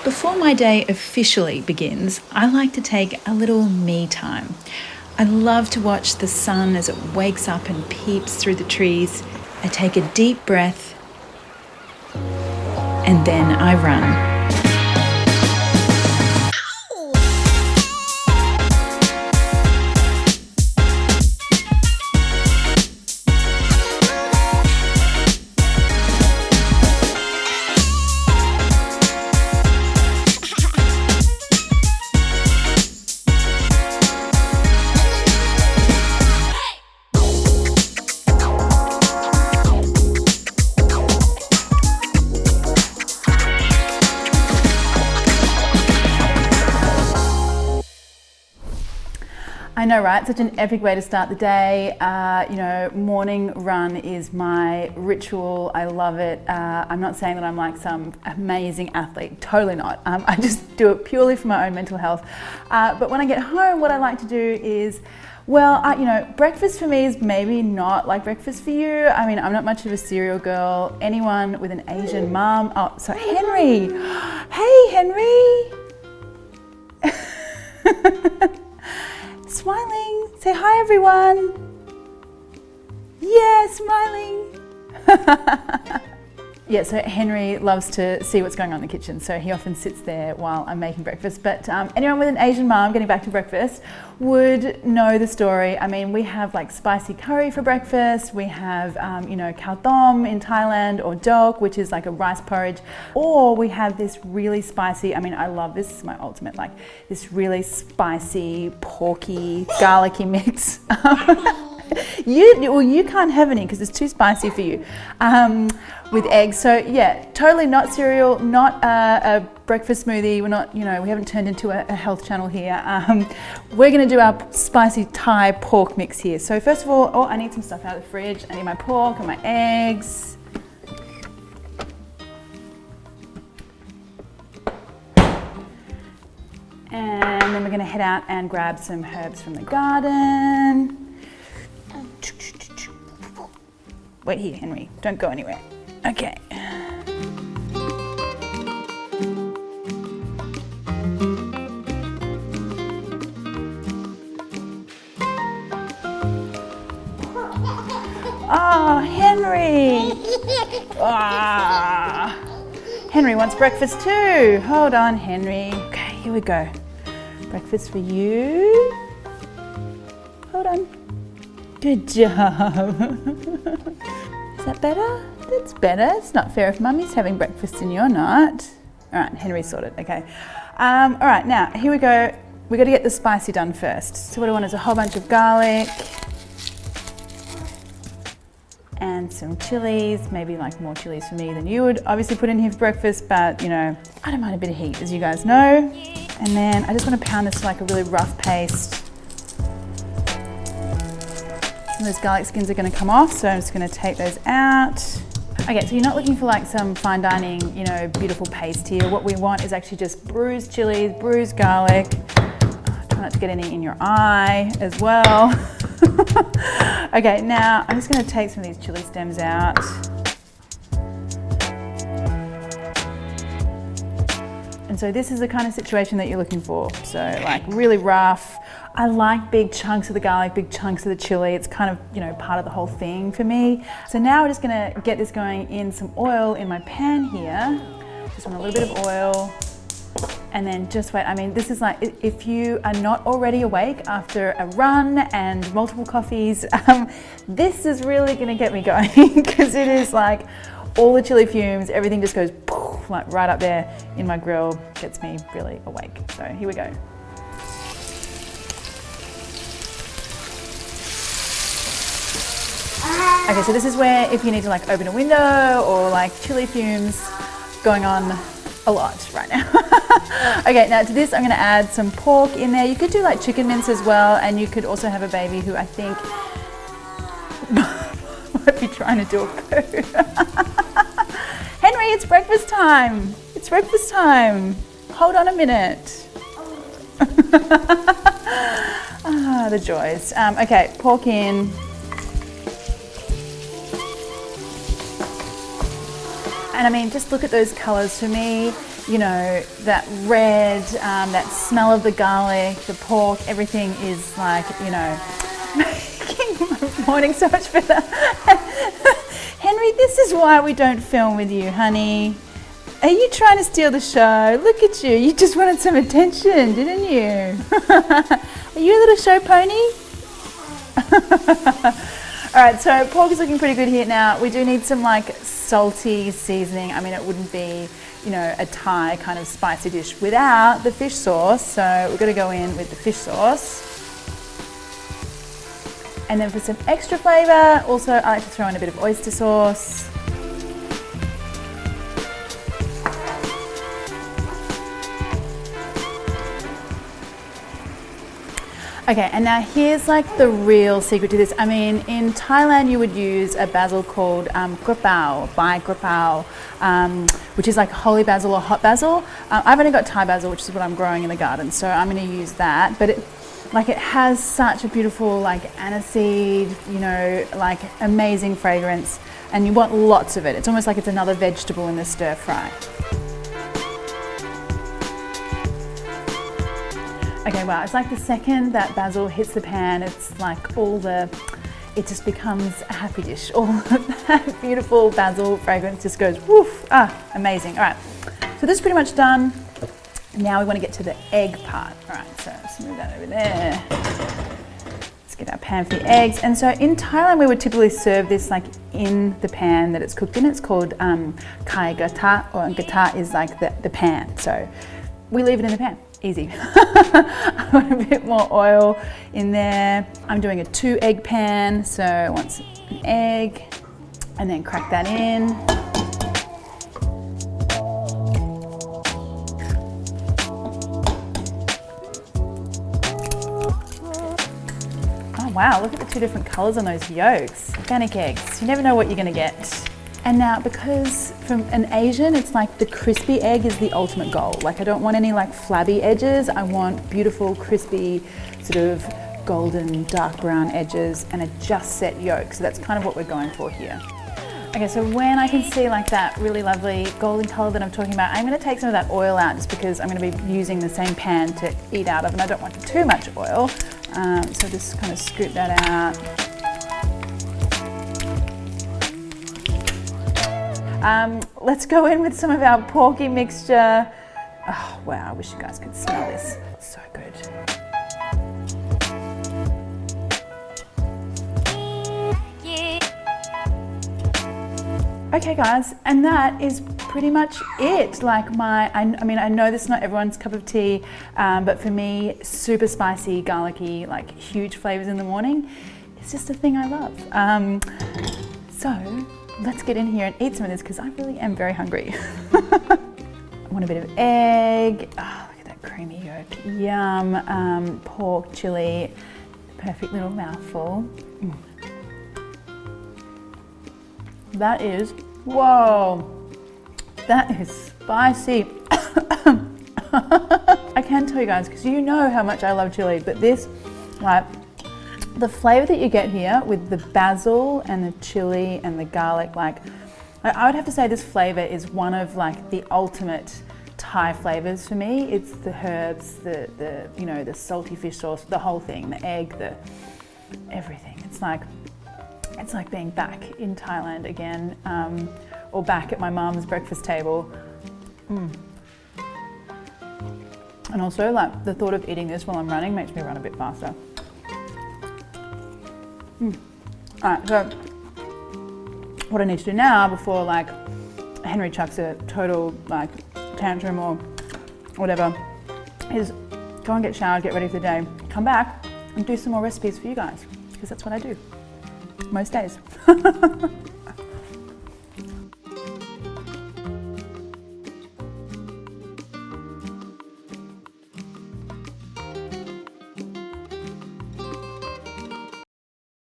Before my day officially begins, I like to take a little me time. I love to watch the sun as it wakes up and peeps through the trees. I take a deep breath and then I run. I know, right? Such an epic way to start the day. Morning run is my ritual. I love it. I'm not saying that I'm like some amazing athlete. Totally not. I just do it purely for my own mental health. But when I get home, what I like to do is, breakfast for me is maybe not like breakfast for you. I mean, I'm not much of a cereal girl. Anyone with an Asian mum. Oh, so Henry. Hey, Henry. Smiling. Say hi, everyone. Yeah, smiling. Yeah, so Henry loves to see what's going on in the kitchen, so he often sits there while I'm making breakfast. But anyone with an Asian mom, getting back to breakfast, would know the story. I mean, we have like spicy curry for breakfast. We have, khao tom in Thailand, or dok, which is like a rice porridge. Or we have this really spicy, I love this, is my ultimate, like this really spicy, porky, garlicky mix. You can't have any because it's too spicy for you, with eggs. So yeah, totally not cereal, not a breakfast smoothie. We're not, we haven't turned into a health channel here. We're gonna do our spicy Thai pork mix here. So first of all, I need some stuff out of the fridge. I need my pork and my eggs. And then we're gonna head out and grab some herbs from the garden. Wait here, Henry. Don't go anywhere. Okay. Oh, Henry. Henry wants breakfast too. Hold on, Henry. Okay, here we go. Breakfast for you. Hold on. Good job. Is that better? That's better. It's not fair if Mummy's having breakfast and you're not. All right, Henry's sorted. Okay. All right, now here we go. We got to get the spicy done first. So what I want is a whole bunch of garlic and some chilies. Maybe like more chilies for me than you would obviously put in here for breakfast, but I don't mind a bit of heat, as you guys know. And then I just want to pound this to like a really rough paste. Those garlic skins are going to come off, so I'm just going to take those out. Okay, so you're not looking for like some fine dining, beautiful paste here. What we want is actually just bruised chilies, bruised garlic. Try not to get any in your eye as well. Okay, now I'm just going to take some of these chili stems out. And so this is the kind of situation that you're looking for. So like really rough. I like big chunks of the garlic, big chunks of the chili. It's kind of, part of the whole thing for me. So now we're just gonna get this going in some oil in my pan here. Just want a little bit of oil. And then just wait. This is like, if you are not already awake after a run and multiple coffees, this is really gonna get me going because it is like all the chili fumes, everything just goes poof, like right up there in my grill, gets me really awake. So here we go. Okay, so this is where if you need to like open a window or like chili fumes going on a lot right now. Okay, now to this I'm going to add some pork in there. You could do like chicken mince as well, and you could also have a baby who I think might be trying to do a poo. Henry, it's breakfast time. It's breakfast time. Hold on a minute. The joys. Okay, pork in. And I mean, just look at those colours. For me, you know, that red, that smell of the garlic, the pork, everything is like, you know, making my morning so much better. Henry, this is why we don't film with you, honey. Are you trying to steal the show? Look at you. You just wanted some attention, didn't you? Are you a little show pony? All right, so pork is looking pretty good here now. We do need some like salty seasoning. I mean, it wouldn't be, you know, a Thai kind of spicy dish without the fish sauce. So we're gonna go in with the fish sauce. And then for some extra flavor, also I like to throw in a bit of oyster sauce. Okay, and now here's like the real secret to this. I mean, in Thailand you would use a basil called grapao, Bai grapao, which is like holy basil or hot basil. I've only got Thai basil, which is what I'm growing in the garden, so I'm going to use that. But it has such a beautiful like aniseed, you know, like amazing fragrance, and you want lots of it. It's almost like it's another vegetable in the stir fry. Okay, wow, it's like the second that basil hits the pan, it's like it just becomes a happy dish. All of that beautiful basil fragrance just goes woof, amazing. All right, so this is pretty much done. Now we want to get to the egg part. All right, so let's move that over there. Let's get our pan for the eggs. And so in Thailand, we would typically serve this like in the pan that it's cooked in. It's called kai gata, or gata is like the pan. So we leave it in the pan. Easy. I want a bit more oil in there. I'm doing a 2-egg pan, so I want an egg and then crack that in. Oh wow, look at the 2 different colors on those yolks. Organic eggs, you never know what you're gonna get. And now, because from an Asian, it's like the crispy egg is the ultimate goal. Like I don't want any like flabby edges. I want beautiful, crispy, sort of golden, dark brown edges and a just set yolk. So that's kind of what we're going for here. Okay, so when I can see like that really lovely golden color that I'm talking about, I'm gonna take some of that oil out just because I'm gonna be using the same pan to eat out of, and I don't want too much oil. So just kind of scoop that out. Let's go in with some of our porky mixture. Oh wow, I wish you guys could smell this. It's so good. Okay guys, and that is pretty much it. Like I mean, I know this is not everyone's cup of tea, but for me, super spicy, garlicky, like huge flavors in the morning, it's just a thing I love. So let's get in here and eat some of this because I really am very hungry. I want a bit of egg. Oh, look at that creamy yolk. Yum. Pork, chili. Perfect little mouthful. That is, whoa, that is spicy. I can tell you guys, because you know how much I love chili, but this, like, the flavor that you get here with the basil and the chili and the garlic, like, I would have to say this flavor is one of like the ultimate Thai flavors for me. It's the herbs, the you know, the salty fish sauce, the whole thing, the egg, the everything. It's like being back in Thailand again, or back at my mum's breakfast table. And also, like, the thought of eating this while I'm running makes me run a bit faster. Alright, so what I need to do now before like Henry chucks a total like tantrum or whatever is go and get showered, get ready for the day, come back and do some more recipes for you guys, because that's what I do most days.